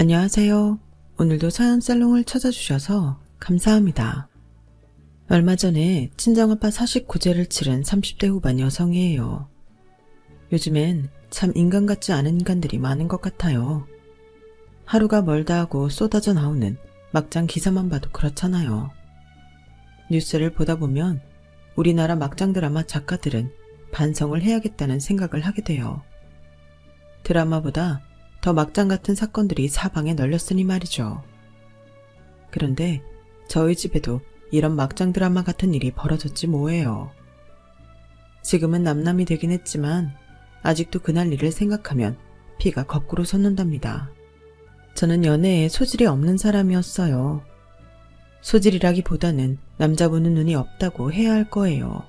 안녕하세요. 오늘도 사연살롱을 찾아주셔서 감사합니다. 얼마 전에 친정아빠 49제를 치른 30대 후반 여성이에요. 요즘엔 참 인간 같지 않은 인간들이 많은 것 같아요. 하루가 멀다 하고 쏟아져 나오는 막장 기사만 봐도 그렇잖아요. 뉴스를 보다 보면 우리나라 막장 드라마 작가들은 반성을 해야겠다는 생각을 하게 돼요. 드라마보다 더 막장 같은 사건들이 사방에 널렸으니 말이죠. 그런데 저희 집에도 이런 막장 드라마 같은 일이 벌어졌지 뭐예요. 지금은 남남이 되긴 했지만 아직도 그날 일을 생각하면 피가 거꾸로 솟는답니다. 저는 연애에 소질이 없는 사람이었어요. 소질이라기보다는 남자 보는 눈이 없다고 해야 할 거예요.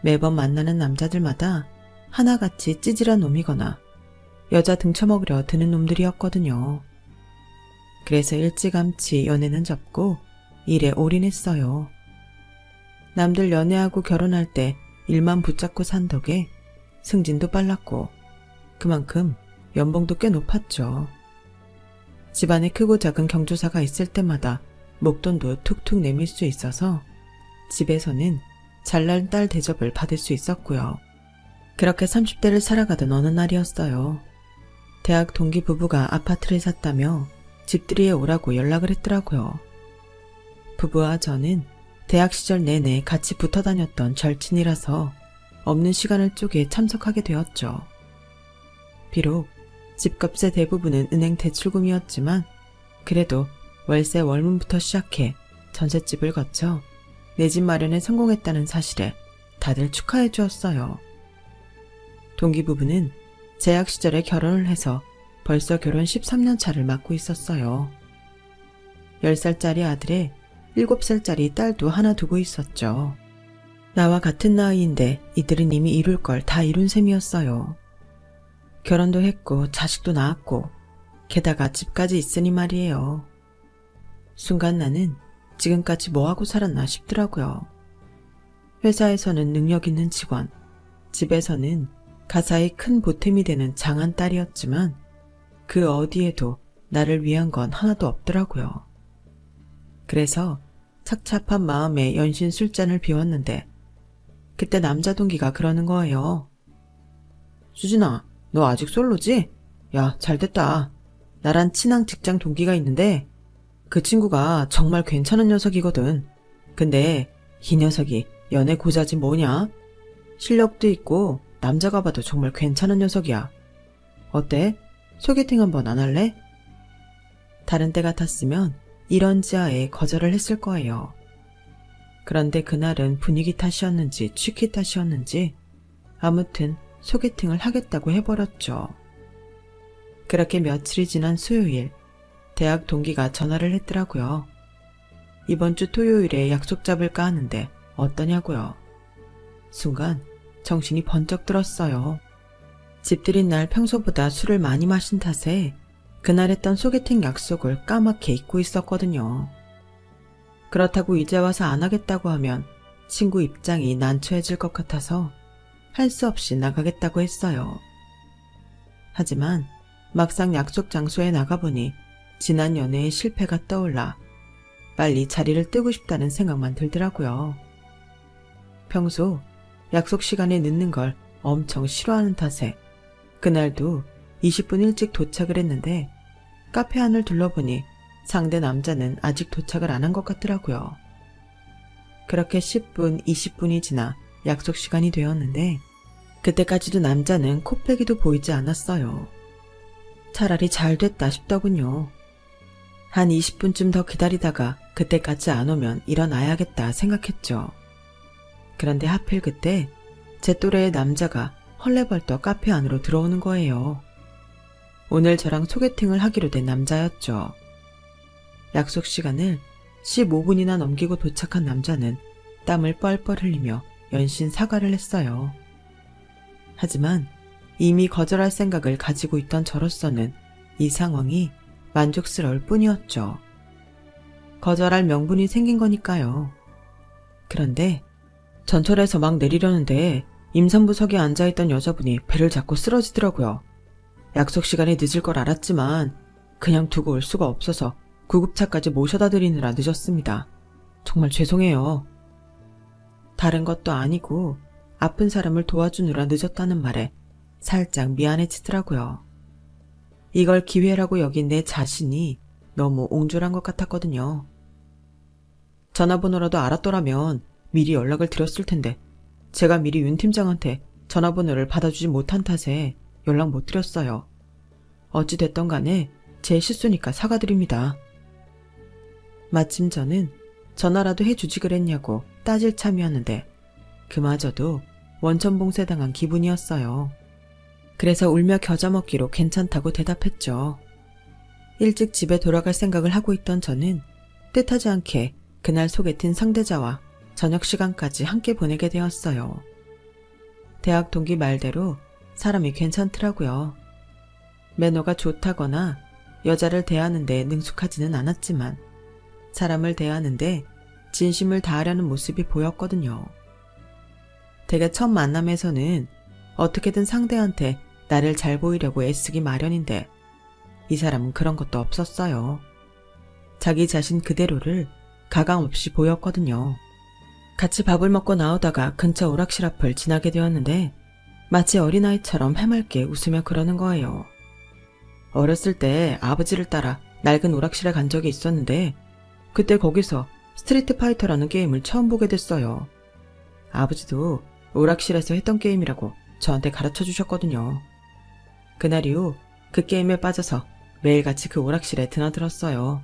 매번 만나는 남자들마다 하나같이 찌질한 놈이거나 여자 등쳐먹으려 드는 놈들이었거든요. 그래서 일찌감치 연애는 접고 일에 올인했어요. 남들 연애하고 결혼할 때 일만 붙잡고 산 덕에 승진도 빨랐고 그만큼 연봉도 꽤 높았죠. 집안에 크고 작은 경조사가 있을 때마다 목돈도 툭툭 내밀 수 있어서 집에서는 잘난 딸 대접을 받을 수 있었고요. 그렇게 30대를 살아가던 어느 날이었어요. 대학 동기 부부가 아파트를 샀다며 집들이에 오라고 연락을 했더라고요. 부부와 저는 대학 시절 내내 같이 붙어 다녔던 절친이라서 없는 시간을 쪼개 참석하게 되었죠. 비록 집값의 대부분은 은행 대출금이었지만 그래도 월세 월문부터 시작해 전셋집을 거쳐 내 집 마련에 성공했다는 사실에 다들 축하해 주었어요. 동기 부부는 재학 시절에 결혼을 해서 벌써 결혼 13년 차를 맞고 있었어요. 10살짜리 아들에 7살짜리 딸도 하나 두고 있었죠. 나와 같은 나이인데 이들은 이미 이룰 걸 다 이룬 셈이었어요. 결혼도 했고 자식도 낳았고 게다가 집까지 있으니 말이에요. 순간 나는 지금까지 뭐하고 살았나 싶더라고요. 회사에서는 능력 있는 직원, 집에서는 가사의 큰 보탬이 되는 장한 딸이었지만 그 어디에도 나를 위한 건 하나도 없더라고요. 그래서 착잡한 마음에 연신 술잔을 비웠는데 그때 남자 동기가 그러는 거예요. 수진아, 너 아직 솔로지? 야, 잘됐다. 나랑 친한 직장 동기가 있는데 그 친구가 정말 괜찮은 녀석이거든. 근데 이 녀석이 연애 고자지 뭐냐? 실력도 있고 남자가 봐도 정말 괜찮은 녀석이야. 어때? 소개팅 한번 안 할래? 다른 때 같았으면 이런 지하에 거절을 했을 거예요. 그런데 그날은 분위기 탓이었는지 취기 탓이었는지 아무튼 소개팅을 하겠다고 해버렸죠. 그렇게 며칠이 지난 수요일 대학 동기가 전화를 했더라고요. 이번 주 토요일에 약속 잡을까 하는데 어떠냐고요. 순간 정신이 번쩍 들었어요. 집들인 날 평소보다 술을 많이 마신 탓에 그날 했던 소개팅 약속을 까맣게 잊고 있었거든요. 그렇다고 이제 와서 안 하겠다고 하면 친구 입장이 난처해질 것 같아서 할 수 없이 나가겠다고 했어요. 하지만 막상 약속 장소에 나가보니 지난 연애의 실패가 떠올라 빨리 자리를 뜨고 싶다는 생각만 들더라고요. 평소 약속 시간에 늦는 걸 엄청 싫어하는 탓에 그날도 20분 일찍 도착을 했는데 카페 안을 둘러보니 상대 남자는 아직 도착을 안 한 것 같더라고요. 그렇게 10분, 20분이 지나 약속 시간이 되었는데 그때까지도 남자는 코빼기도 보이지 않았어요. 차라리 잘 됐다 싶더군요. 한 20분쯤 더 기다리다가 그때까지 안 오면 일어나야겠다 생각했죠. 그런데 하필 그때 제 또래의 남자가 헐레벌떡 카페 안으로 들어오는 거예요. 오늘 저랑 소개팅을 하기로 된 남자였죠. 약속 시간을 15분이나 넘기고 도착한 남자는 땀을 뻘뻘 흘리며 연신 사과를 했어요. 하지만 이미 거절할 생각을 가지고 있던 저로서는 이 상황이 만족스러울 뿐이었죠. 거절할 명분이 생긴 거니까요. 그런데 전철에서 막 내리려는데 임산부석에 앉아있던 여자분이 배를 잡고 쓰러지더라고요. 약속 시간이 늦을 걸 알았지만 그냥 두고 올 수가 없어서 구급차까지 모셔다 드리느라 늦었습니다. 정말 죄송해요. 다른 것도 아니고 아픈 사람을 도와주느라 늦었다는 말에 살짝 미안해지더라고요. 이걸 기회라고 여긴 내 자신이 너무 옹졸한 것 같았거든요. 전화번호라도 알았더라면 미리 연락을 드렸을 텐데 제가 미리 윤 팀장한테 전화번호를 받아주지 못한 탓에 연락 못 드렸어요. 어찌 됐던 간에 제 실수니까 사과드립니다. 마침 저는 전화라도 해주지 그랬냐고 따질 참이었는데 그마저도 원천봉쇄당한 기분이었어요. 그래서 울며 겨자 먹기로 괜찮다고 대답했죠. 일찍 집에 돌아갈 생각을 하고 있던 저는 뜻하지 않게 그날 소개팅 상대자와 저녁 시간까지 함께 보내게 되었어요. 대학 동기 말대로 사람이 괜찮더라고요. 매너가 좋다거나 여자를 대하는데 능숙하지는 않았지만 사람을 대하는데 진심을 다하려는 모습이 보였거든요. 대개 첫 만남에서는 어떻게든 상대한테 나를 잘 보이려고 애쓰기 마련인데 이 사람은 그런 것도 없었어요. 자기 자신 그대로를 가감없이 보였거든요. 같이 밥을 먹고 나오다가 근처 오락실 앞을 지나게 되었는데 마치 어린아이처럼 해맑게 웃으며 그러는 거예요. 어렸을 때 아버지를 따라 낡은 오락실에 간 적이 있었는데 그때 거기서 스트리트 파이터라는 게임을 처음 보게 됐어요. 아버지도 오락실에서 했던 게임이라고 저한테 가르쳐 주셨거든요. 그날 이후 그 게임에 빠져서 매일같이 그 오락실에 드나들었어요.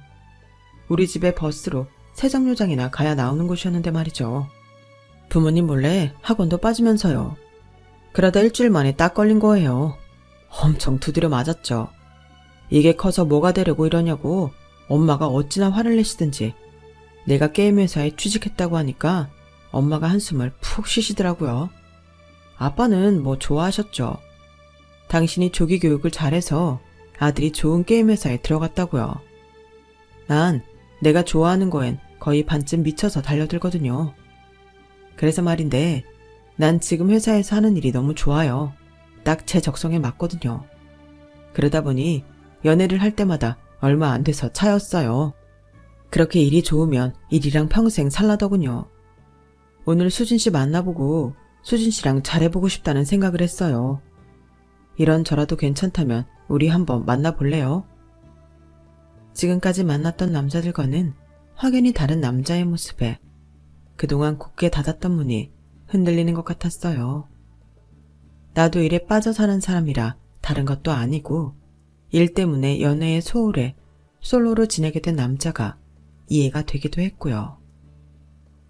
우리 집에 버스로 세정류장이나 가야 나오는 곳이었는데 말이죠. 부모님 몰래 학원도 빠지면서요. 그러다 일주일 만에 딱 걸린 거예요. 엄청 두드려 맞았죠. 이게 커서 뭐가 되려고 이러냐고 엄마가 어찌나 화를 내시든지 내가 게임 회사에 취직했다고 하니까 엄마가 한숨을 푹 쉬시더라고요. 아빠는 뭐 좋아하셨죠. 당신이 조기 교육을 잘해서 아들이 좋은 게임 회사에 들어갔다고요. 난 내가 좋아하는 거엔 거의 반쯤 미쳐서 달려들거든요. 그래서 말인데 난 지금 회사에서 하는 일이 너무 좋아요. 딱 제 적성에 맞거든요. 그러다 보니 연애를 할 때마다 얼마 안 돼서 차였어요. 그렇게 일이 좋으면 일이랑 평생 살라더군요. 오늘 수진 씨 만나보고 수진 씨랑 잘해보고 싶다는 생각을 했어요. 이런저라도 괜찮다면 우리 한번 만나볼래요? 지금까지 만났던 남자들과는 확연히 다른 남자의 모습에 그동안 굳게 닫았던 문이 흔들리는 것 같았어요. 나도 일에 빠져 사는 사람이라 다른 것도 아니고 일 때문에 연애에 소홀해 솔로로 지내게 된 남자가 이해가 되기도 했고요.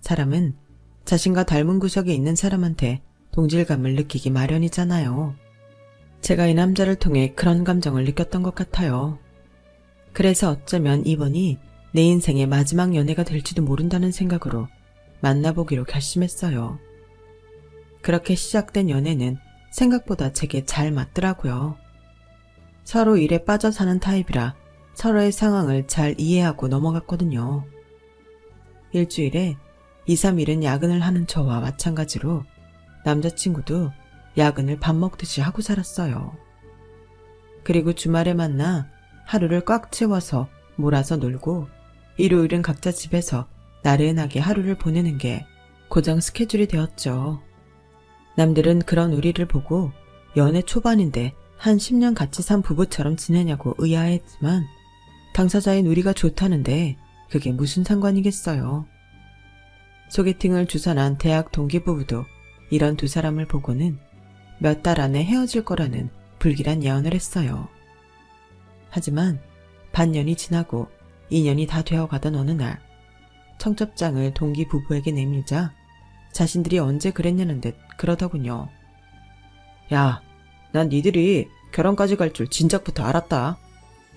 사람은 자신과 닮은 구석에 있는 사람한테 동질감을 느끼기 마련이잖아요. 제가 이 남자를 통해 그런 감정을 느꼈던 것 같아요. 그래서 어쩌면 이번이 내 인생의 마지막 연애가 될지도 모른다는 생각으로 만나보기로 결심했어요. 그렇게 시작된 연애는 생각보다 제게 잘 맞더라고요. 서로 일에 빠져 사는 타입이라 서로의 상황을 잘 이해하고 넘어갔거든요. 일주일에 2, 3일은 야근을 하는 저와 마찬가지로 남자친구도 야근을 밥 먹듯이 하고 살았어요. 그리고 주말에 만나 하루를 꽉 채워서 몰아서 놀고 일요일은 각자 집에서 나른하게 하루를 보내는 게 고정 스케줄이 되었죠. 남들은 그런 우리를 보고 연애 초반인데 한 10년 같이 산 부부처럼 지내냐고 의아해했지만 당사자인 우리가 좋다는데 그게 무슨 상관이겠어요. 소개팅을 주선한 대학 동기 부부도 이런 두 사람을 보고는 몇 달 안에 헤어질 거라는 불길한 예언을 했어요. 하지만 반년이 지나고 2년이 다 되어가던 어느 날 청첩장을 동기 부부에게 내밀자 자신들이 언제 그랬냐는 듯 그러더군요. 야, 난 니들이 결혼까지 갈 줄 진작부터 알았다.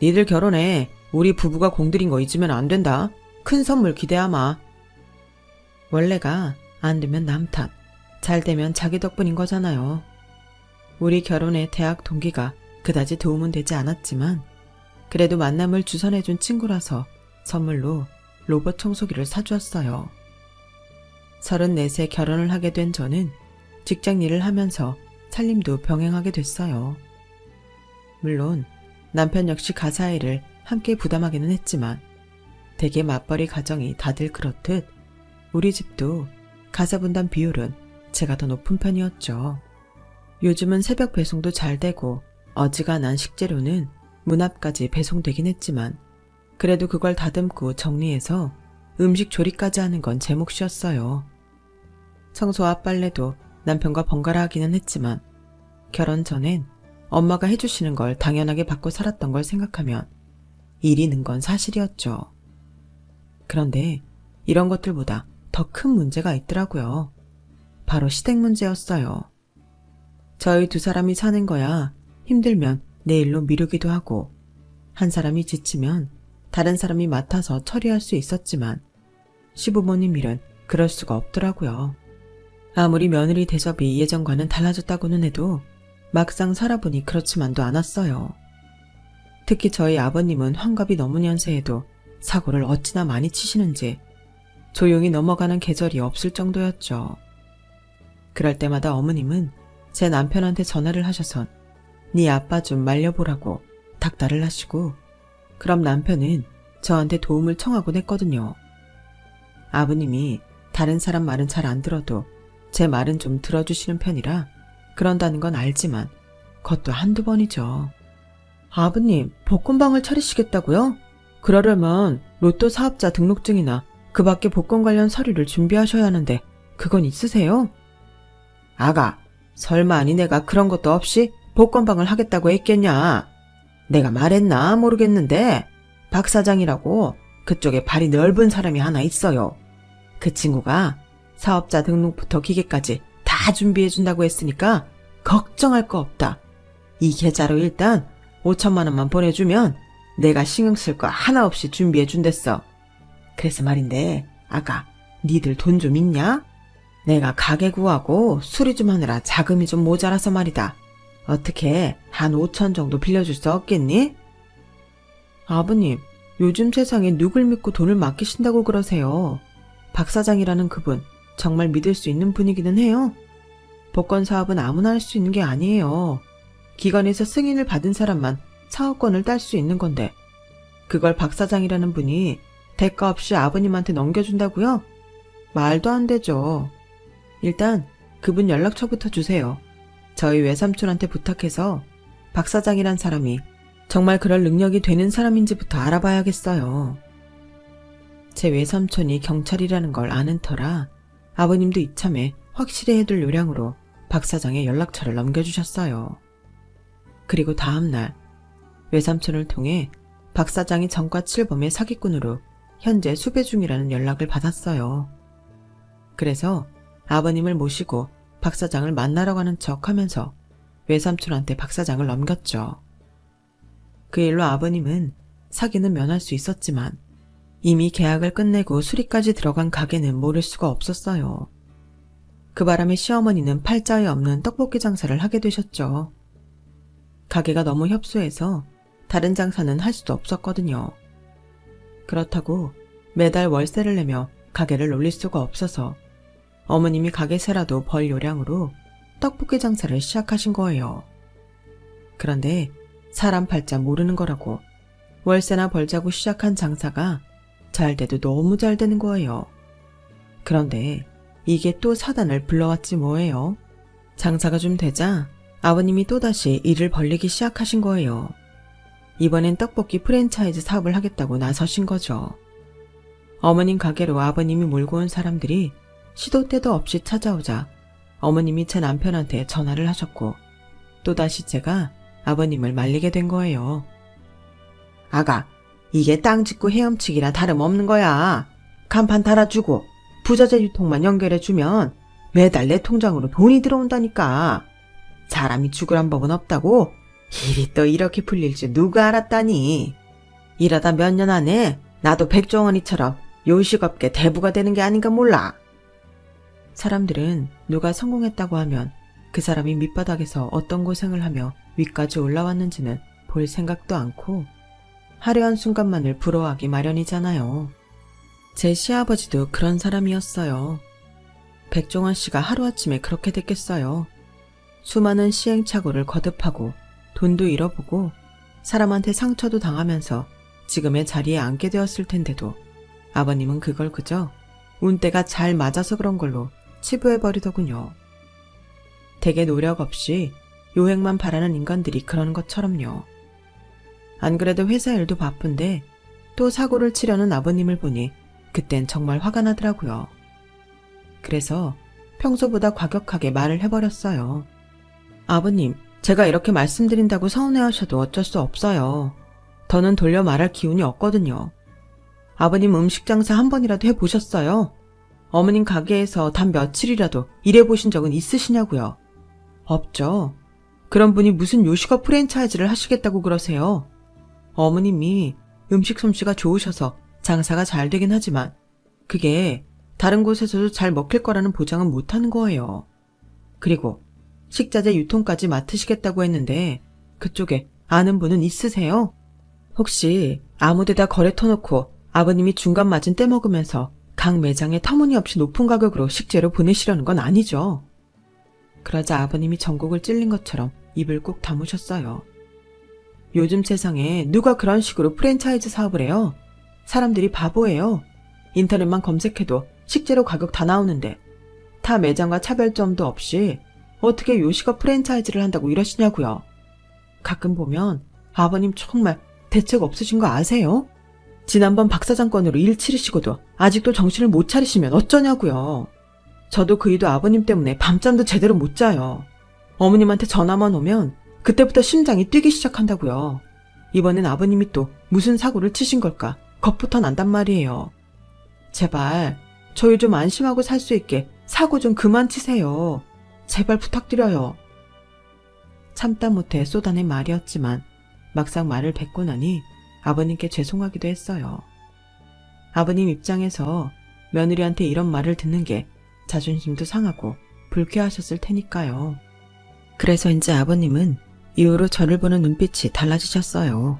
니들 결혼해 우리 부부가 공들인 거 잊으면 안 된다. 큰 선물 기대하마. 원래가 안 되면 남 탓, 잘 되면 자기 덕분인 거잖아요. 우리 결혼에 대학 동기가 그다지 도움은 되지 않았지만 그래도 만남을 주선해준 친구라서 선물로 로봇 청소기를 사주었어요. 34세 결혼을 하게 된 저는 직장 일을 하면서 살림도 병행하게 됐어요. 물론 남편 역시 가사 일을 함께 부담하기는 했지만 대개 맞벌이 가정이 다들 그렇듯 우리 집도 가사분담 비율은 제가 더 높은 편이었죠. 요즘은 새벽 배송도 잘 되고 어지간한 식재료는 문 앞까지 배송되긴 했지만 그래도 그걸 다듬고 정리해서 음식 조리까지 하는 건 제 몫이었어요. 청소와 빨래도 남편과 번갈아 하기는 했지만 결혼 전엔 엄마가 해주시는 걸 당연하게 받고 살았던 걸 생각하면 일이 는 건 사실이었죠. 그런데 이런 것들보다 더 큰 문제가 있더라고요. 바로 시댁 문제였어요. 저희 두 사람이 사는 거야 힘들면 내일로 미루기도 하고 한 사람이 지치면 다른 사람이 맡아서 처리할 수 있었지만 시부모님 일은 그럴 수가 없더라고요. 아무리 며느리 대접이 예전과는 달라졌다고는 해도 막상 살아보니 그렇지만도 않았어요. 특히 저희 아버님은 환갑이 넘은 연세에도 사고를 어찌나 많이 치시는지 조용히 넘어가는 계절이 없을 정도였죠. 그럴 때마다 어머님은 제 남편한테 전화를 하셔선 네 아빠 좀 말려보라고 닥달을 하시고 그럼 남편은 저한테 도움을 청하곤 했거든요. 아버님이 다른 사람 말은 잘 안 들어도 제 말은 좀 들어주시는 편이라 그런다는 건 알지만 그것도 한두 번이죠. 아버님, 복권방을 차리시겠다고요? 그러려면 로또 사업자 등록증이나 그 밖에 복권 관련 서류를 준비하셔야 하는데 그건 있으세요? 아가, 설마 니네가 그런 것도 없이 복권방을 하겠다고 했겠냐? 내가 말했나 모르겠는데 박 사장이라고 그쪽에 발이 넓은 사람이 하나 있어요. 그 친구가 사업자 등록부터 기계까지 다 준비해준다고 했으니까 걱정할 거 없다. 이 계좌로 일단 5천만 원만 보내주면 내가 신경 쓸 거 하나 없이 준비해준댔어. 그래서 말인데 아가, 니들 돈 좀 있냐? 내가 가게 구하고 수리 좀 하느라 자금이 좀 모자라서 말이다. 어떻게 한 5천 정도 빌려줄 수 없겠니? 아버님, 요즘 세상에 누굴 믿고 돈을 맡기신다고 그러세요. 박 사장이라는 그분 정말 믿을 수 있는 분이기는 해요. 복권 사업은 아무나 할 수 있는 게 아니에요. 기관에서 승인을 받은 사람만 사업권을 딸 수 있는 건데 그걸 박 사장이라는 분이 대가 없이 아버님한테 넘겨준다고요? 말도 안 되죠. 일단 그분 연락처부터 주세요. 저희 외삼촌한테 부탁해서 박 사장이란 사람이 정말 그럴 능력이 되는 사람인지부터 알아봐야겠어요. 제 외삼촌이 경찰이라는 걸 아는 터라 아버님도 이참에 확실히 해둘 요량으로 박 사장의 연락처를 넘겨주셨어요. 그리고 다음날 외삼촌을 통해 박 사장이 전과 7범의 사기꾼으로 현재 수배 중이라는 연락을 받았어요. 그래서 아버님을 모시고 박 사장을 만나러 가는 척 하면서 외삼촌한테 박 사장을 넘겼죠. 그 일로 아버님은 사기는 면할 수 있었지만 이미 계약을 끝내고 수리까지 들어간 가게는 모를 수가 없었어요. 그 바람에 시어머니는 팔자에 없는 떡볶이 장사를 하게 되셨죠. 가게가 너무 협소해서 다른 장사는 할 수도 없었거든요. 그렇다고 매달 월세를 내며 가게를 올릴 수가 없어서 어머님이 가게세라도 벌 요량으로 떡볶이 장사를 시작하신 거예요. 그런데 사람 팔자 모르는 거라고 월세나 벌자고 시작한 장사가 잘 돼도 너무 잘 되는 거예요. 그런데 이게 또 사단을 불러왔지 뭐예요. 장사가 좀 되자 아버님이 또다시 일을 벌리기 시작하신 거예요. 이번엔 떡볶이 프랜차이즈 사업을 하겠다고 나서신 거죠. 어머님 가게로 아버님이 몰고 온 사람들이 시도 때도 없이 찾아오자 어머님이 제 남편한테 전화를 하셨고 또다시 제가 아버님을 말리게 된 거예요. 아가, 이게 땅 짓고 헤엄치기나 다름없는 거야. 간판 달아주고 부자재 유통만 연결해주면 매달 내 통장으로 돈이 들어온다니까. 사람이 죽으란 법은 없다고 일이 또 이렇게 풀릴 줄 누가 알았다니. 이러다 몇 년 안에 나도 백종원이처럼 요식업계 대부가 되는 게 아닌가 몰라. 사람들은 누가 성공했다고 하면 그 사람이 밑바닥에서 어떤 고생을 하며 위까지 올라왔는지는 볼 생각도 않고 화려한 순간만을 부러워하기 마련이잖아요. 제 시아버지도 그런 사람이었어요. 백종원 씨가 하루아침에 그렇게 됐겠어요. 수많은 시행착오를 거듭하고 돈도 잃어보고 사람한테 상처도 당하면서 지금의 자리에 앉게 되었을 텐데도 아버님은 그걸 그저 운때가 잘 맞아서 그런 걸로 치부해버리더군요. 대개 노력 없이 요행만 바라는 인간들이 그러는 것처럼요. 안 그래도 회사 일도 바쁜데 또 사고를 치려는 아버님을 보니 그땐 정말 화가 나더라고요. 그래서 평소보다 과격하게 말을 해버렸어요. 아버님, 제가 이렇게 말씀드린다고 서운해하셔도 어쩔 수 없어요. 더는 돌려 말할 기운이 없거든요. 아버님 음식 장사 한 번이라도 해보셨어요? 어머님 가게에서 단 며칠이라도 일해보신 적은 있으시냐고요? 없죠. 그런 분이 무슨 요식업 프랜차이즈를 하시겠다고 그러세요? 어머님이 음식 솜씨가 좋으셔서 장사가 잘 되긴 하지만 그게 다른 곳에서도 잘 먹힐 거라는 보장은 못하는 거예요. 그리고 식자재 유통까지 맡으시겠다고 했는데 그쪽에 아는 분은 있으세요? 혹시 아무데다 거래 터놓고 아버님이 중간 마진 떼먹으면서 각 매장에 터무니없이 높은 가격으로 식재료 보내시려는 건 아니죠? 그러자 아버님이 전곡을 찔린 것처럼 입을 꾹 다무셨어요. 요즘 세상에 누가 그런 식으로 프랜차이즈 사업을 해요? 사람들이 바보예요. 인터넷만 검색해도 식재료 가격 다 나오는데 타 매장과 차별점도 없이 어떻게 요식업 프랜차이즈를 한다고 이러시냐고요. 가끔 보면 아버님 정말 대책 없으신 거 아세요? 지난번 박 사장 건으로 일 치르시고도 아직도 정신을 못 차리시면 어쩌냐고요. 저도 그 일도 아버님 때문에 밤잠도 제대로 못 자요. 어머님한테 전화만 오면 그때부터 심장이 뛰기 시작한다고요. 이번엔 아버님이 또 무슨 사고를 치신 걸까 겁부터 난단 말이에요. 제발 저희 좀 안심하고 살 수 있게 사고 좀 그만 치세요. 제발 부탁드려요. 참다 못해 쏟아낸 말이었지만 막상 말을 뱉고 나니 아버님께 죄송하기도 했어요. 아버님 입장에서 며느리한테 이런 말을 듣는 게 자존심도 상하고 불쾌하셨을 테니까요. 그래서인지 아버님은 이후로 저를 보는 눈빛이 달라지셨어요.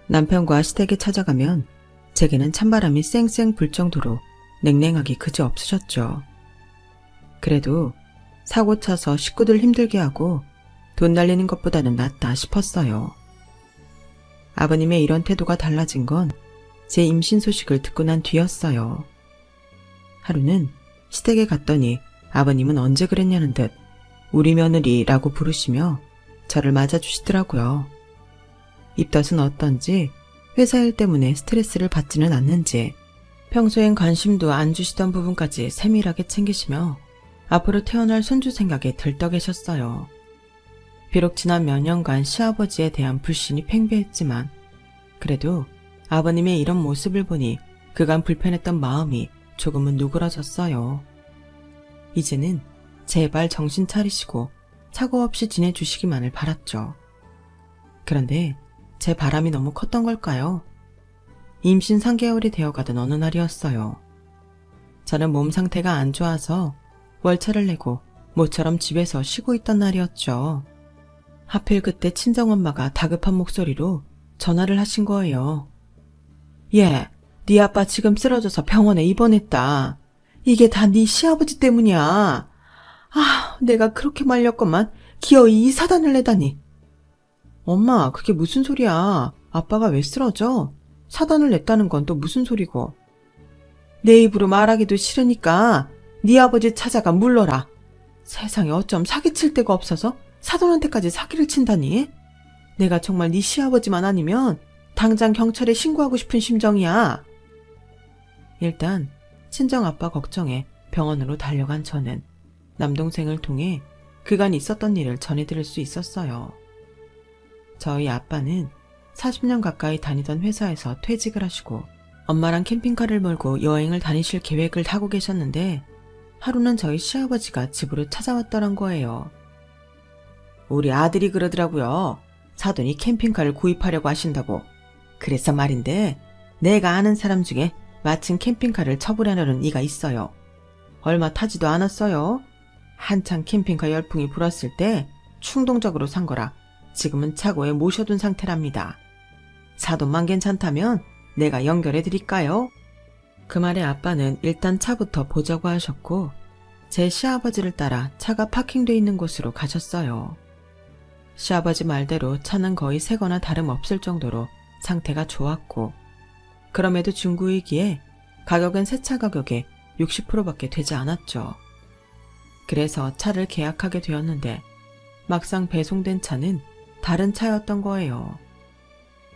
남편과 시댁에 찾아가면 제게는 찬바람이 쌩쌩 불 정도로 냉랭하기 그지 없으셨죠. 그래도 사고 쳐서 식구들 힘들게 하고 돈 날리는 것보다는 낫다 싶었어요. 아버님의 이런 태도가 달라진 건 제 임신 소식을 듣고 난 뒤였어요. 하루는 시댁에 갔더니 아버님은 언제 그랬냐는 듯 우리 며느리라고 부르시며 저를 맞아주시더라고요. 입덧은 어떤지 회사 일 때문에 스트레스를 받지는 않는지 평소엔 관심도 안 주시던 부분까지 세밀하게 챙기시며 앞으로 태어날 손주 생각에 들떠 계셨어요. 비록 지난 몇 년간 시아버지에 대한 불신이 팽배했지만 그래도 아버님의 이런 모습을 보니 그간 불편했던 마음이 조금은 누그러졌어요. 이제는 제발 정신 차리시고 사고 없이 지내주시기만을 바랐죠. 그런데 제 바람이 너무 컸던 걸까요? 임신 3개월이 되어가던 어느 날이었어요. 저는 몸 상태가 안 좋아서 월차를 내고 모처럼 집에서 쉬고 있던 날이었죠. 하필 그때 친정엄마가 다급한 목소리로 전화를 하신 거예요. 얘, 네 아빠 지금 쓰러져서 병원에 입원했다. 이게 다 네 시아버지 때문이야. 아, 내가 그렇게 말렸건만 기어이 이 사단을 내다니. 엄마, 그게 무슨 소리야. 아빠가 왜 쓰러져? 사단을 냈다는 건 또 무슨 소리고. 내 입으로 말하기도 싫으니까 네 아버지 찾아가 물러라. 세상에 어쩜 사기칠 데가 없어서 사돈한테까지 사기를 친다니? 내가 정말 네 시아버지만 아니면 당장 경찰에 신고하고 싶은 심정이야. 일단 친정아빠 걱정에 병원으로 달려간 저는 남동생을 통해 그간 있었던 일을 전해드릴 수 있었어요. 저희 아빠는 40년 가까이 다니던 회사에서 퇴직을 하시고 엄마랑 캠핑카를 몰고 여행을 다니실 계획을 하고 계셨는데 하루는 저희 시아버지가 집으로 찾아왔더란 거예요. 우리 아들이 그러더라고요. 사돈이 캠핑카를 구입하려고 하신다고. 그래서 말인데 내가 아는 사람 중에 마침 캠핑카를 처분하려는 이가 있어요. 얼마 타지도 않았어요. 한창 캠핑카 열풍이 불었을 때 충동적으로 산 거라 지금은 차고에 모셔둔 상태랍니다. 사돈만 괜찮다면 내가 연결해드릴까요? 그 말에 아빠는 일단 차부터 보자고 하셨고 제 시아버지를 따라 차가 파킹돼 있는 곳으로 가셨어요. 시아버지 말대로 차는 거의 새거나 다름없을 정도로 상태가 좋았고, 그럼에도 중고이기에 가격은 새 차 가격의 60%밖에 되지 않았죠. 그래서 차를 계약하게 되었는데 막상 배송된 차는 다른 차였던 거예요.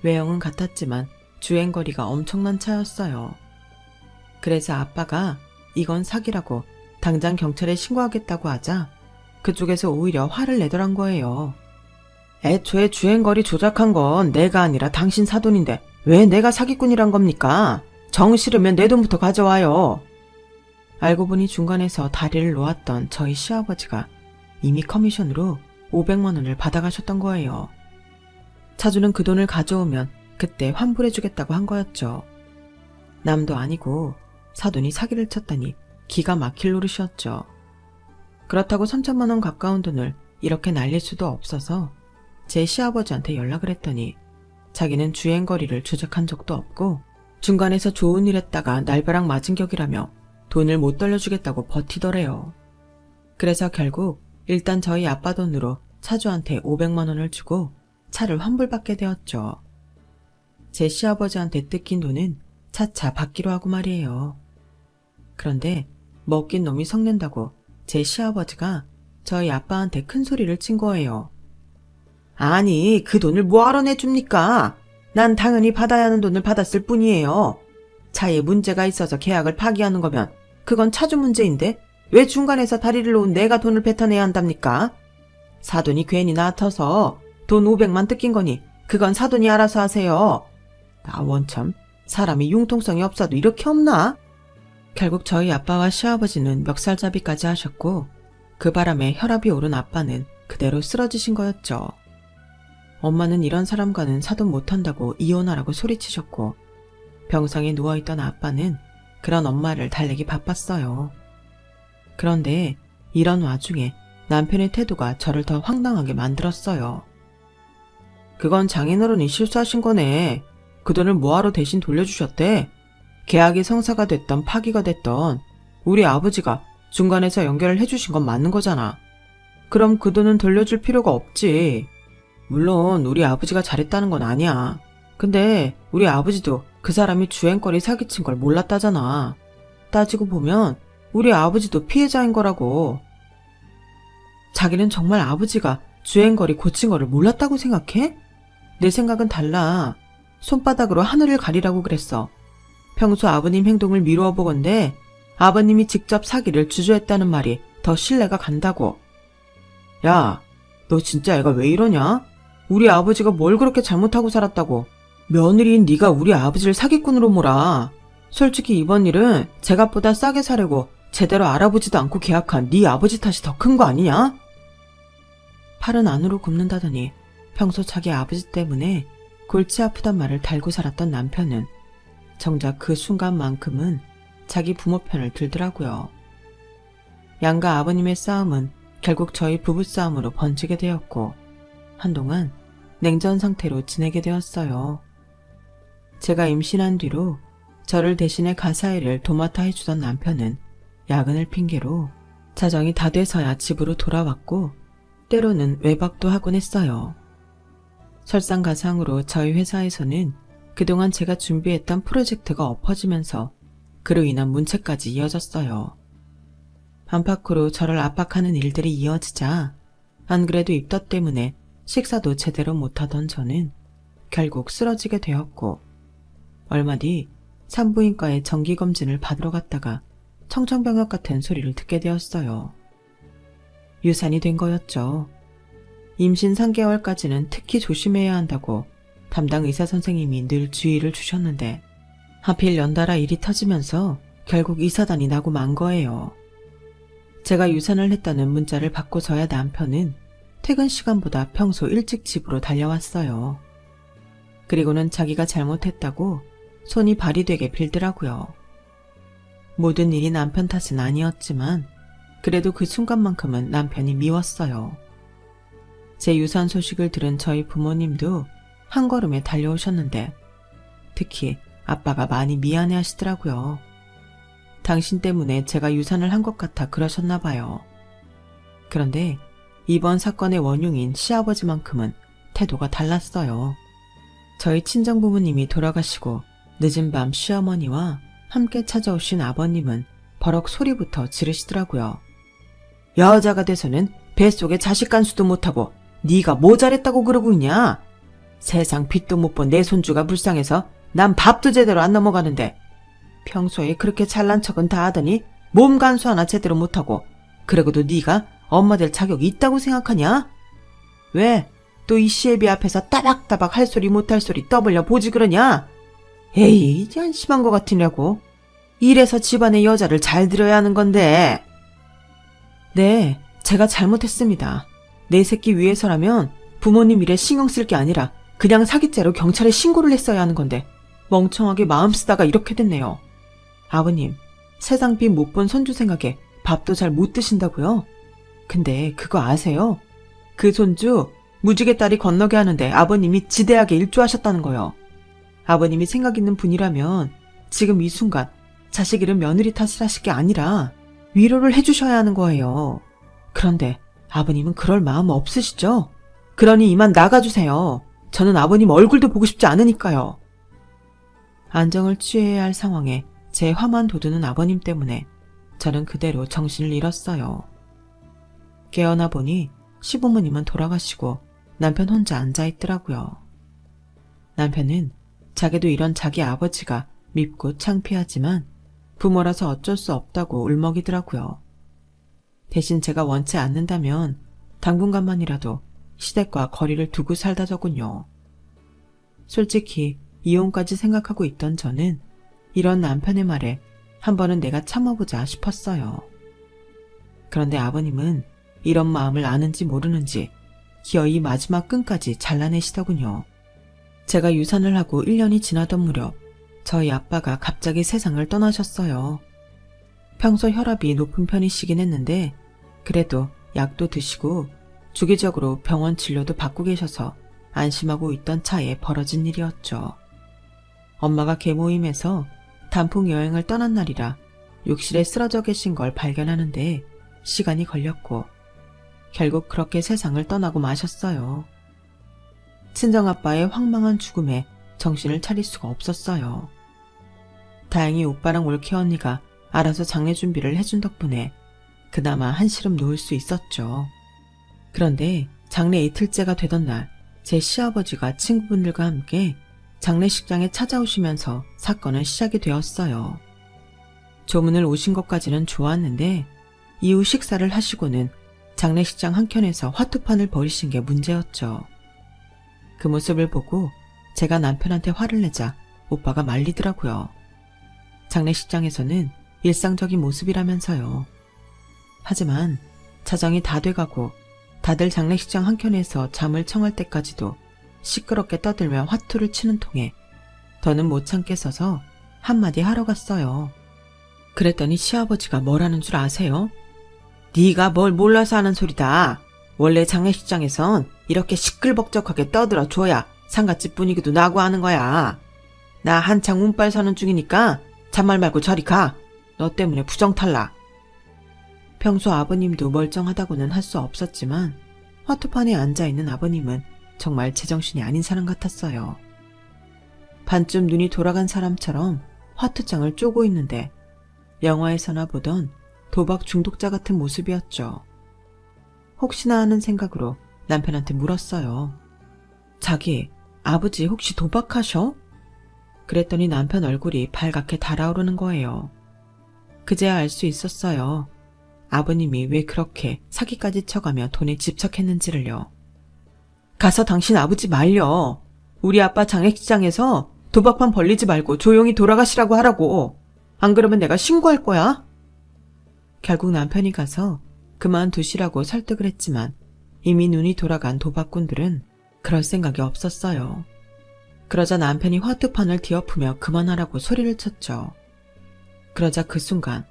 외형은 같았지만 주행거리가 엄청난 차였어요. 그래서 아빠가 이건 사기라고 당장 경찰에 신고하겠다고 하자 그쪽에서 오히려 화를 내더란 거예요. 애초에 주행거리 조작한 건 내가 아니라 당신 사돈인데 왜 내가 사기꾼이란 겁니까? 정 싫으면 내 돈부터 가져와요. 알고 보니 중간에서 다리를 놓았던 저희 시아버지가 이미 커미션으로 500만 원을 받아가셨던 거예요. 차주는 그 돈을 가져오면 그때 환불해주겠다고 한 거였죠. 남도 아니고 사돈이 사기를 쳤다니 기가 막힐 노릇이었죠. 그렇다고 3천만 원 가까운 돈을 이렇게 날릴 수도 없어서 제 시아버지한테 연락을 했더니 자기는 주행거리를 조작한 적도 없고 중간에서 좋은 일 했다가 날벼락 맞은 격이라며 돈을 못 돌려주겠다고 버티더래요. 그래서 결국 일단 저희 아빠 돈으로 차주한테 500만 원을 주고 차를 환불받게 되었죠. 제 시아버지한테 뜯긴 돈은 차차 받기로 하고 말이에요. 그런데 먹긴 놈이 성낸다고 제 시아버지가 저희 아빠한테 큰 소리를 친 거예요. 아니, 그 돈을 뭐하러 내줍니까? 난 당연히 받아야 하는 돈을 받았을 뿐이에요. 차에 문제가 있어서 계약을 파기하는 거면 그건 차주 문제인데 왜 중간에서 다리를 놓은 내가 돈을 뱉어내야 한답니까? 사돈이 괜히 나타서 돈 500만 뜯긴 거니 그건 사돈이 알아서 하세요. 나 원참 사람이 융통성이 없어도 이렇게 없나? 결국 저희 아빠와 시아버지는 멱살잡이까지 하셨고 그 바람에 혈압이 오른 아빠는 그대로 쓰러지신 거였죠. 엄마는 이런 사람과는 사돈 못한다고 이혼하라고 소리치셨고 병상에 누워있던 아빠는 그런 엄마를 달래기 바빴어요. 그런데 이런 와중에 남편의 태도가 저를 더 황당하게 만들었어요. 그건 장인어른이 실수하신 거네. 그 돈을 뭐하러 대신 돌려주셨대? 계약이 성사가 됐던 파기가 됐던 우리 아버지가 중간에서 연결을 해주신 건 맞는 거잖아. 그럼 그 돈은 돌려줄 필요가 없지. 물론 우리 아버지가 잘했다는 건 아니야. 근데 우리 아버지도 그 사람이 주행거리 사기친 걸 몰랐다잖아. 따지고 보면 우리 아버지도 피해자인 거라고. 자기는 정말 아버지가 주행거리 고친 거를 몰랐다고 생각해? 내 생각은 달라. 손바닥으로 하늘을 가리라고 그랬어. 평소 아버님 행동을 미루어 보건대 아버님이 직접 사기를 주저했다는 말이 더 신뢰가 간다고. 야, 너 진짜 애가 왜 이러냐? 우리 아버지가 뭘 그렇게 잘못하고 살았다고 며느리인 네가 우리 아버지를 사기꾼으로 몰아. 솔직히 이번 일은 제값보다 싸게 사려고 제대로 알아보지도 않고 계약한 네 아버지 탓이 더 큰 거 아니냐? 팔은 안으로 굽는다더니 평소 자기 아버지 때문에 골치 아프단 말을 달고 살았던 남편은 정작 그 순간만큼은 자기 부모 편을 들더라고요. 양가 아버님의 싸움은 결국 저희 부부싸움으로 번지게 되었고 한동안 냉전 상태로 지내게 되었어요. 제가 임신한 뒤로 저를 대신해 가사일을 도맡아 해주던 남편은 야근을 핑계로 자정이 다 돼서야 집으로 돌아왔고 때로는 외박도 하곤 했어요. 설상가상으로 저희 회사에서는 그동안 제가 준비했던 프로젝트가 엎어지면서 그로 인한 문체까지 이어졌어요. 안팎으로 저를 압박하는 일들이 이어지자 안 그래도 입덧 때문에 식사도 제대로 못하던 저는 결국 쓰러지게 되었고 얼마 뒤 산부인과에 정기검진을 받으러 갔다가 청천벽력 같은 소리를 듣게 되었어요. 유산이 된 거였죠. 임신 3개월까지는 특히 조심해야 한다고 담당 의사 선생님이 늘 주의를 주셨는데 하필 연달아 일이 터지면서 결국 이사단이 나고 만 거예요. 제가 유산을 했다는 문자를 받고서야 남편은 퇴근 시간보다 평소 일찍 집으로 달려왔어요. 그리고는 자기가 잘못했다고 손이 발이 되게 빌더라고요. 모든 일이 남편 탓은 아니었지만 그래도 그 순간만큼은 남편이 미웠어요. 제 유산 소식을 들은 저희 부모님도 한 걸음에 달려오셨는데 특히 아빠가 많이 미안해 하시더라고요. 당신 때문에 제가 유산을 한 것 같아 그러셨나 봐요. 그런데 이번 사건의 원흉인 시아버지만큼은 태도가 달랐어요. 저희 친정부모님이 돌아가시고 늦은 밤 시어머니와 함께 찾아오신 아버님은 버럭 소리부터 지르시더라고요. 여자가 돼서는 뱃속에 자식 간수도 못하고 네가 뭐 잘했다고 그러고 있냐? 세상 빛도 못 본 내 손주가 불쌍해서 난 밥도 제대로 안 넘어가는데 평소에 그렇게 잘난 척은 다 하더니 몸 간수 하나 제대로 못하고 그러고도 네가 엄마 될 자격이 있다고 생각하냐? 왜 또 이 시애비 앞에서 따박따박 할 소리 못할 소리 떠벌려 보지 그러냐? 에이, 한심한 것 같으냐고. 이래서 집안의 여자를 잘 들여야 하는 건데. 네, 제가 잘못했습니다. 내 새끼 위해서라면 부모님 일에 신경 쓸 게 아니라 그냥 사기죄로 경찰에 신고를 했어야 하는 건데 멍청하게 마음 쓰다가 이렇게 됐네요. 아버님, 세상 빛 못 본 손주 생각에 밥도 잘 못 드신다고요? 근데 그거 아세요? 그 손주 무지개 딸이 건너게 하는데 아버님이 지대하게 일조하셨다는 거요. 아버님이 생각 있는 분이라면 지금 이 순간 자식 잃은 며느리 탓을 하실 게 아니라 위로를 해주셔야 하는 거예요. 그런데 아버님은 그럴 마음 없으시죠? 그러니 이만 나가주세요. 저는 아버님 얼굴도 보고 싶지 않으니까요. 안정을 취해야 할 상황에 제 화만 돋우는 아버님 때문에 저는 그대로 정신을 잃었어요. 깨어나 보니 시부모님은 돌아가시고 남편 혼자 앉아있더라고요. 남편은 자기도 이런 자기 아버지가 밉고 창피하지만 부모라서 어쩔 수 없다고 울먹이더라고요. 대신 제가 원치 않는다면 당분간만이라도 시댁과 거리를 두고 살다더군요. 솔직히 이혼까지 생각하고 있던 저는 이런 남편의 말에 한 번은 내가 참아보자 싶었어요. 그런데 아버님은 이런 마음을 아는지 모르는지 기어이 마지막 끈까지 잘라내시더군요. 제가 유산을 하고 1년이 지나던 무렵 저희 아빠가 갑자기 세상을 떠나셨어요. 평소 혈압이 높은 편이시긴 했는데 그래도 약도 드시고 주기적으로 병원 진료도 받고 계셔서 안심하고 있던 차에 벌어진 일이었죠. 엄마가 계모임에서 단풍 여행을 떠난 날이라 욕실에 쓰러져 계신 걸 발견하는데 시간이 걸렸고 결국 그렇게 세상을 떠나고 마셨어요. 친정아빠의 황망한 죽음에 정신을 차릴 수가 없었어요. 다행히 오빠랑 올케 언니가 알아서 장례 준비를 해준 덕분에 그나마 한시름 놓을 수 있었죠. 그런데 장례 이틀째가 되던 날 제 시아버지가 친구분들과 함께 장례식장에 찾아오시면서 사건은 시작이 되었어요. 조문을 오신 것까지는 좋았는데 이후 식사를 하시고는 장례식장 한켠에서 화투판을 벌이신 게 문제였죠. 그 모습을 보고 제가 남편한테 화를 내자 오빠가 말리더라고요. 장례식장에서는 일상적인 모습이라면서요. 하지만 자정이 다 돼가고 다들 장례식장 한켠에서 잠을 청할 때까지도 시끄럽게 떠들며 화투를 치는 통에 더는 못 참겠어서 한마디 하러 갔어요. 그랬더니 시아버지가 뭐라는 줄 아세요? 네가 뭘 몰라서 하는 소리다. 원래 장례식장에선 이렇게 시끌벅적하게 떠들어 줘야 상갓집 분위기도 나고 하는 거야. 나 한창 운빨 서는 중이니까 잔말 말고 저리 가. 너 때문에 부정탈락. 평소 아버님도 멀쩡하다고는 할 수 없었지만 화투판에 앉아있는 아버님은 정말 제정신이 아닌 사람 같았어요. 반쯤 눈이 돌아간 사람처럼 화투장을 쪼고 있는데 영화에서나 보던 도박 중독자 같은 모습이었죠. 혹시나 하는 생각으로 남편한테 물었어요. 자기, 아버지 혹시 도박하셔? 그랬더니 남편 얼굴이 발갛게 달아오르는 거예요. 그제야 알 수 있었어요. 아버님이 왜 그렇게 사기까지 쳐가며 돈에 집착했는지를요. 가서 당신 아버지 말려. 우리 아빠 장례식장에서 도박판 벌리지 말고 조용히 돌아가시라고 하라고. 안 그러면 내가 신고할 거야. 결국 남편이 가서 그만두시라고 설득을 했지만 이미 눈이 돌아간 도박꾼들은 그럴 생각이 없었어요. 그러자 남편이 화투판을 뒤엎으며 그만하라고 소리를 쳤죠. 그러자 그 순간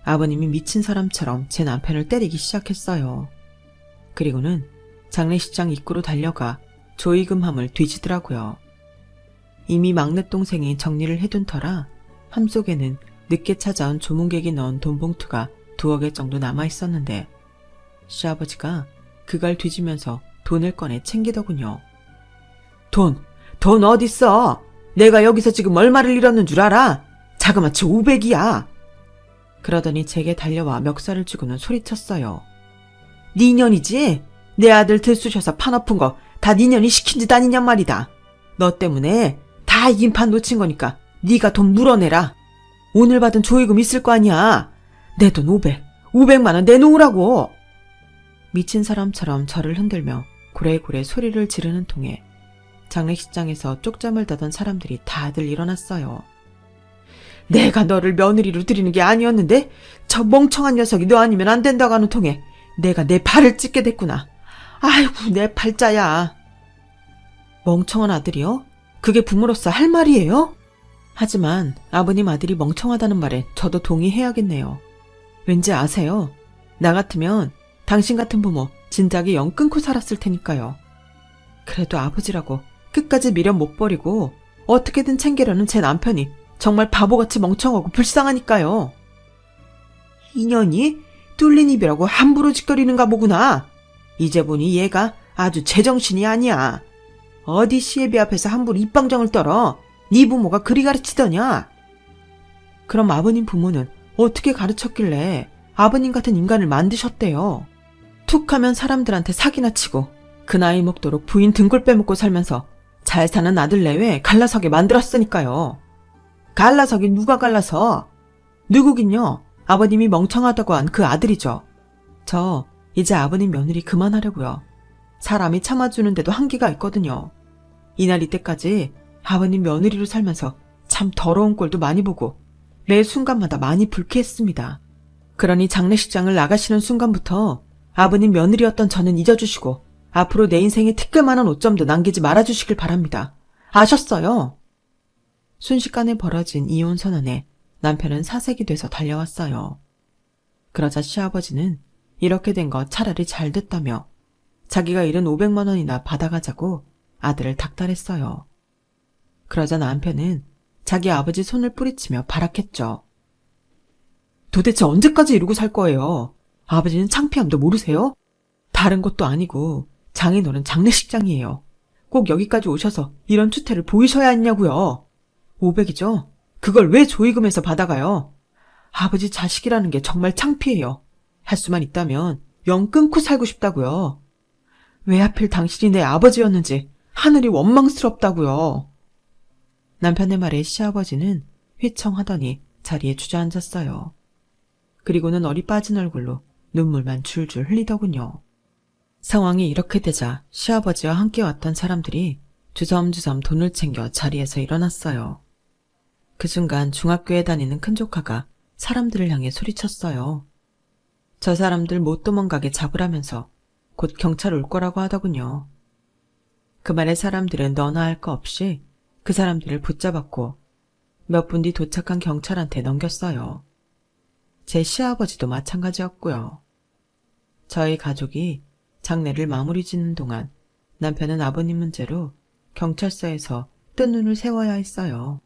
아버님이 미친 사람처럼 제 남편을 때리기 시작했어요. 그리고는 장례식장 입구로 달려가 조이금함을 뒤지더라고요. 이미 막내 동생이 정리를 해둔 터라 함 속에는 늦게 찾아온 조문객이 넣은 돈봉투가 2억 엔 정도 남아있었는데 시아버지가 그걸 뒤지면서 돈을 꺼내 챙기더군요. 돈 어딨어? 내가 여기서 지금 얼마를 잃었는 줄 알아? 자그마치 500이야. 그러더니 제게 달려와 멱살을 쥐고는 소리쳤어요. 네 년이지? 내 아들 들쑤셔서 판 엎은 거 다 네 년이 시킨 짓 아니냔 말이다. 너 때문에 다 이긴 판 놓친 거니까 네가 돈 물어내라. 오늘 받은 조의금 있을 거 아니야. 내 돈 500만 원 내놓으라고. 미친 사람처럼 저를 흔들며 고래고래 소리를 지르는 통에 장례식장에서 쪽잠을 자던 사람들이 다들 일어났어요. 내가 너를 며느리로 들이는 게 아니었는데 저 멍청한 녀석이 너 아니면 안 된다고 하는 통에 내가 내 발을 찢게 됐구나. 아이고 내 팔자야. 멍청한 아들이요? 그게 부모로서 할 말이에요? 하지만 아버님 아들이 멍청하다는 말에 저도 동의해야겠네요. 왠지 아세요? 나 같으면 당신 같은 부모 진작에 영 끊고 살았을 테니까요. 그래도 아버지라고 끝까지 미련 못 버리고 어떻게든 챙기려는 제 남편이 정말 바보같이 멍청하고 불쌍하니까요. 인연이 뚫린 입이라고 함부로 짓거리는가 보구나. 이제 보니 얘가 아주 제정신이 아니야. 어디 시애비 앞에서 함부로 입방정을 떨어. 네 부모가 그리 가르치더냐. 그럼 아버님 부모는 어떻게 가르쳤길래 아버님 같은 인간을 만드셨대요. 툭 하면 사람들한테 사기나 치고 그 나이 먹도록 부인 등골 빼먹고 살면서 잘 사는 아들 내외 갈라서게 만들었으니까요. 갈라서긴 누가 갈라서? 누구긴요. 아버님이 멍청하다고 한 그 아들이죠. 저 이제 아버님 며느리 그만하려고요. 사람이 참아주는데도 한계가 있거든요. 이날 이때까지 아버님 며느리로 살면서 참 더러운 꼴도 많이 보고 매 순간마다 많이 불쾌했습니다. 그러니 장례식장을 나가시는 순간부터 아버님 며느리였던 저는 잊어주시고 앞으로 내 인생에 티끌만한 오점도 남기지 말아주시길 바랍니다. 아셨어요? 순식간에 벌어진 이혼 선언에 남편은 사색이 돼서 달려왔어요. 그러자 시아버지는 이렇게 된 거 차라리 잘 됐다며 자기가 잃은 500만 원이나 받아가자고 아들을 닥달했어요. 그러자 남편은 자기 아버지 손을 뿌리치며 발악했죠. 도대체 언제까지 이러고 살 거예요? 아버지는 창피함도 모르세요? 다른 것도 아니고 장인어른 장례식장이에요. 꼭 여기까지 오셔서 이런 추태를 보이셔야 했냐고요. 500이죠? 그걸 왜 조의금에서 받아가요? 아버지 자식이라는 게 정말 창피해요. 할 수만 있다면 영 끊고 살고 싶다고요. 왜 하필 당신이 내 아버지였는지 하늘이 원망스럽다고요. 남편의 말에 시아버지는 휘청하더니 자리에 주저앉았어요. 그리고는 얼이 빠진 얼굴로 눈물만 줄줄 흘리더군요. 상황이 이렇게 되자 시아버지와 함께 왔던 사람들이 주섬주섬 돈을 챙겨 자리에서 일어났어요. 그 순간 중학교에 다니는 큰 조카가 사람들을 향해 소리쳤어요. 저 사람들 못 도망가게 잡으라면서 곧 경찰 올 거라고 하더군요. 그 말에 사람들은 너나 할 거 없이 그 사람들을 붙잡았고 몇 분 뒤 도착한 경찰한테 넘겼어요. 제 시아버지도 마찬가지였고요. 저희 가족이 장례를 마무리 짓는 동안 남편은 아버님 문제로 경찰서에서 뜬 눈을 세워야 했어요.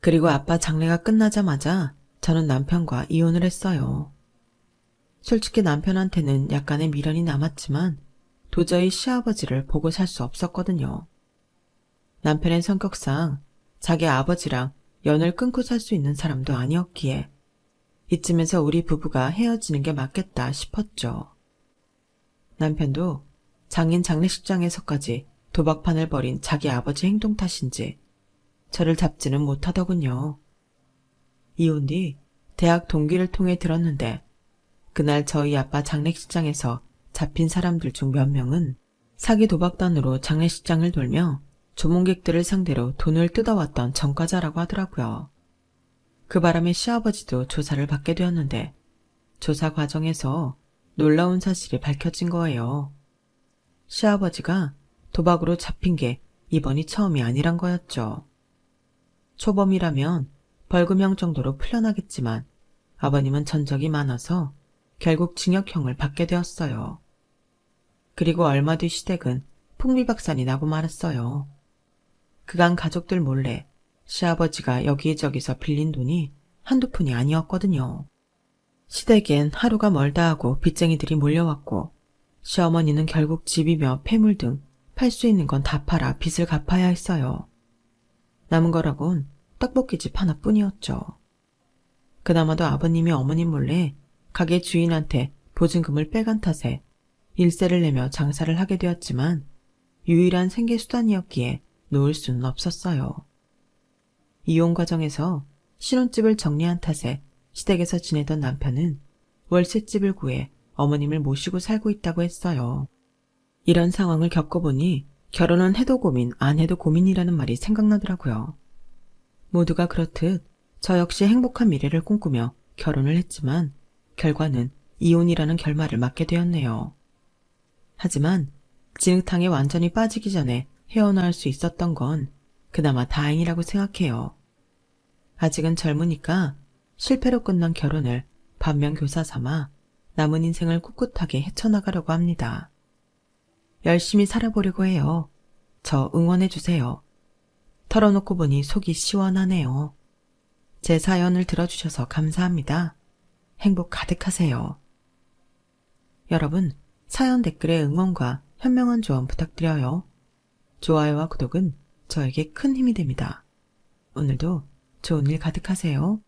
그리고 아빠 장례가 끝나자마자 저는 남편과 이혼을 했어요. 솔직히 남편한테는 약간의 미련이 남았지만 도저히 시아버지를 보고 살 수 없었거든요. 남편의 성격상 자기 아버지랑 연을 끊고 살 수 있는 사람도 아니었기에 이쯤에서 우리 부부가 헤어지는 게 맞겠다 싶었죠. 남편도 장인 장례식장에서까지 도박판을 벌인 자기 아버지 행동 탓인지 저를 잡지는 못하더군요. 이혼 뒤 대학 동기를 통해 들었는데 그날 저희 아빠 장례식장에서 잡힌 사람들 중 몇 명은 사기 도박단으로 장례식장을 돌며 조문객들을 상대로 돈을 뜯어왔던 전과자라고 하더라고요. 그 바람에 시아버지도 조사를 받게 되었는데 조사 과정에서 놀라운 사실이 밝혀진 거예요. 시아버지가 도박으로 잡힌 게 이번이 처음이 아니란 거였죠. 초범이라면 벌금형 정도로 풀려나겠지만 아버님은 전적이 많아서 결국 징역형을 받게 되었어요. 그리고 얼마 뒤 시댁은 풍비박산이 나고 말았어요. 그간 가족들 몰래 시아버지가 여기저기서 빌린 돈이 한두 푼이 아니었거든요. 시댁엔 하루가 멀다 하고 빚쟁이들이 몰려왔고 시어머니는 결국 집이며 폐물 등 팔 수 있는 건 다 팔아 빚을 갚아야 했어요. 남은 거라곤 떡볶이집 하나뿐이었죠. 그나마도 아버님이 어머님 몰래 가게 주인한테 보증금을 빼간 탓에 일세를 내며 장사를 하게 되었지만 유일한 생계수단이었기에 놓을 수는 없었어요. 이혼 과정에서 신혼집을 정리한 탓에 시댁에서 지내던 남편은 월세집을 구해 어머님을 모시고 살고 있다고 했어요. 이런 상황을 겪어보니 결혼은 해도 고민, 안 해도 고민이라는 말이 생각나더라고요. 모두가 그렇듯 저 역시 행복한 미래를 꿈꾸며 결혼을 했지만 결과는 이혼이라는 결말을 맞게 되었네요. 하지만 진흙탕에 완전히 빠지기 전에 헤어나올 수 있었던 건 그나마 다행이라고 생각해요. 아직은 젊으니까 실패로 끝난 결혼을 반면교사 삼아 남은 인생을 꿋꿋하게 헤쳐나가려고 합니다. 열심히 살아보려고 해요. 저 응원해주세요. 털어놓고 보니 속이 시원하네요. 제 사연을 들어주셔서 감사합니다. 행복 가득하세요. 여러분, 사연 댓글에 응원과 현명한 조언 부탁드려요. 좋아요와 구독은 저에게 큰 힘이 됩니다. 오늘도 좋은 일 가득하세요.